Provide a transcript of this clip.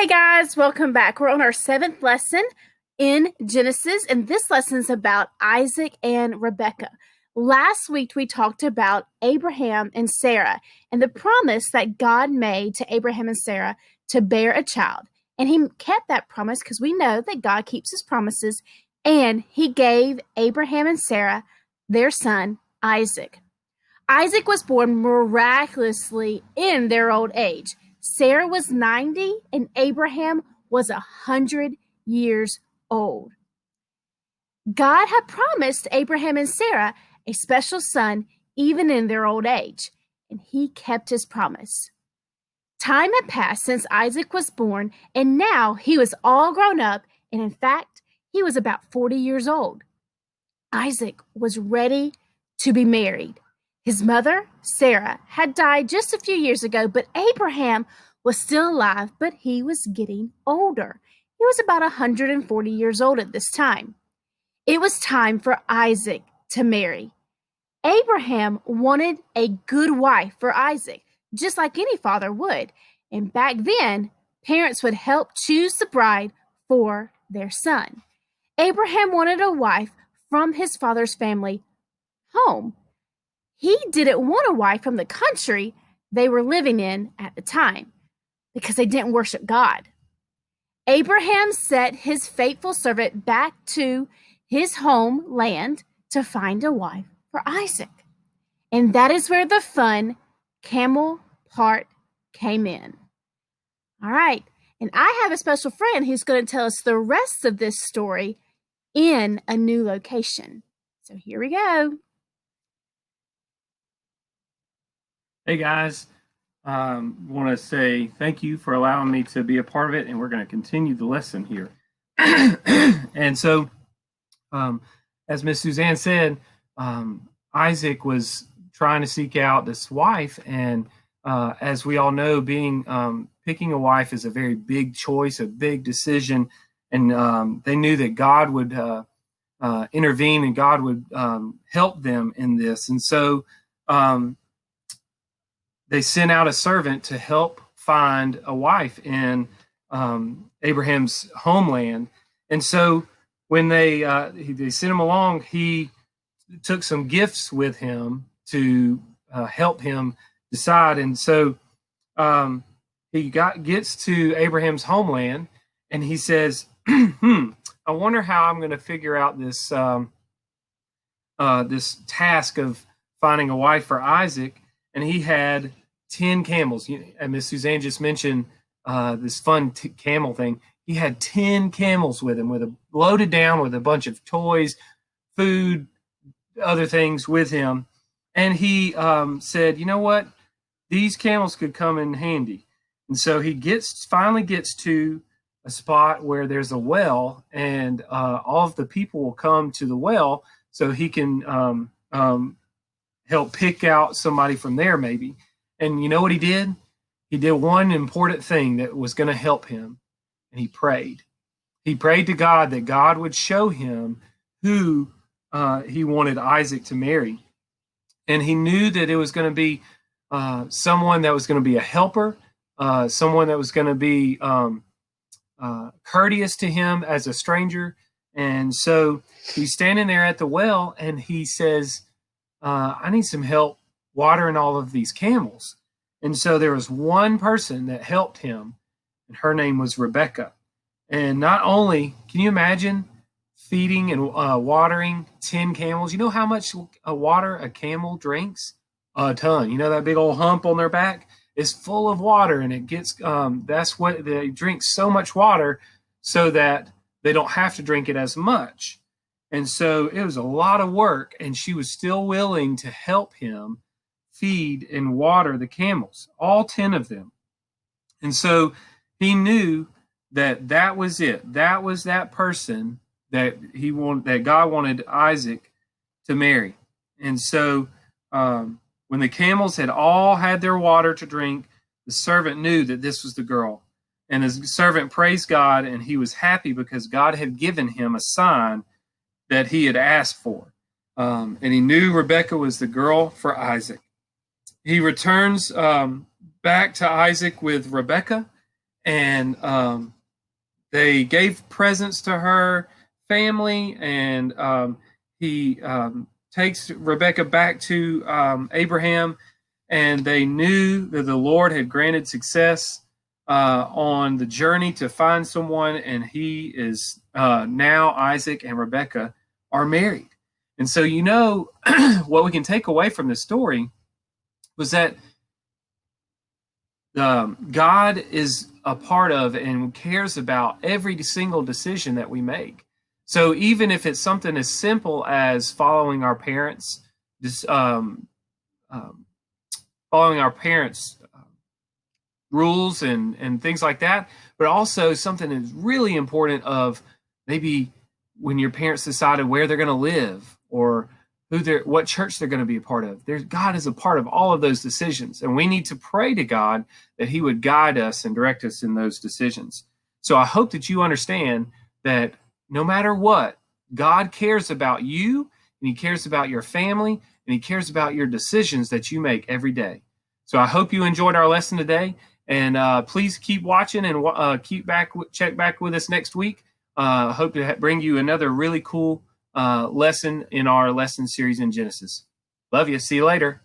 Hey guys, welcome back. We're on our seventh lesson in Genesis, and this lesson is about Isaac and Rebekah. Last week we talked about Abraham and Sarah and the promise that God made to Abraham and Sarah to bear a child. And he kept that promise because we know that God keeps his promises, and he gave Abraham and Sarah their son, Isaac. Isaac was born miraculously in their old age. Sarah was 90 and Abraham was 100 years old. God had promised Abraham and Sarah a special son even in their old age, and he kept his promise. Time had passed since Isaac was born, and now he was all grown up, and in fact, he was about 40 years old. Isaac was ready to be married. His mother, Sarah, had died just a few years ago, but Abraham was still alive, but he was getting older. He was about 140 years old at this time. It was time for Isaac to marry. Abraham wanted a good wife for Isaac, just like any father would. And back then, parents would help choose the bride for their son. Abraham wanted a wife from his father's family home. He didn't want a wife from the country they were living in at the time because they didn't worship God. Abraham sent his faithful servant back to his homeland to find a wife for Isaac. And that is where the fun camel part came in. All right. And I have a special friend who's going to tell us the rest of this story in a new location. So here we go. Hey guys, want to say thank you for allowing me to be a part of it, and we're going to continue the lesson here. And so, as Miss Suzanne said, Isaac was trying to seek out this wife, and as we all know, picking a wife is a very big choice, a big decision, and they knew that God would intervene and God would help them in this, and so. They sent out a servant to help find a wife in Abraham's homeland. And so when they sent him along, he took some gifts with him to help him decide. And so he gets to Abraham's homeland, and he says, I wonder how I'm going to figure out this this task of finding a wife for Isaac. And he had 10 camels. And Miss Suzanne just mentioned this fun camel thing. He had 10 camels with him, loaded down with a bunch of toys, food, other things with him. And he said, you know what? These camels could come in handy. And so he finally gets to a spot where there's a well, and all of the people will come to the well so he can help pick out somebody from there maybe. And you know what he did? He did one important thing that was going to help him, and he prayed. He prayed to God that God would show him who he wanted Isaac to marry. And he knew that it was going to be someone that was going to be a helper, someone that was going to be courteous to him as a stranger. And so he's standing there at the well, and he says, I need some help watering all of these camels. And so there was one person that helped him, and her name was Rebekah. And not only, can you imagine feeding and watering 10 camels? You know how much water a camel drinks? A ton. You know that big old hump on their back is full of water, and it gets, that's what they drink, so much water so that they don't have to drink it as much. And so it was a lot of work, and she was still willing to help him feed and water the camels, all 10 of them. And so he knew that that was it. That was that person that that God wanted Isaac to marry. And so when the camels had all had their water to drink, the servant knew that this was the girl. And the servant praised God, and he was happy because God had given him a sign that he had asked for. And he knew Rebekah was the girl for Isaac. He returns back to Isaac with Rebekah, and they gave presents to her family, and he takes Rebecca back to Abraham, and they knew that the Lord had granted success on the journey to find someone, and he is now Isaac and Rebecca are married. And so, what we can take away from this story was that God is a part of and cares about every single decision that we make. So even if it's something as simple as following our parents, just following our parents' rules and things like that, but also something that's really important of maybe when your parents decided where they're going to live or what church they're going to be a part of. God is a part of all of those decisions, and we need to pray to God that He would guide us and direct us in those decisions. So I hope that you understand that no matter what, God cares about you, and He cares about your family, and He cares about your decisions that you make every day. So I hope you enjoyed our lesson today, and please keep watching and check back with us next week. I hope to bring you another really cool lesson in our lesson series in Genesis. Love you. See you later.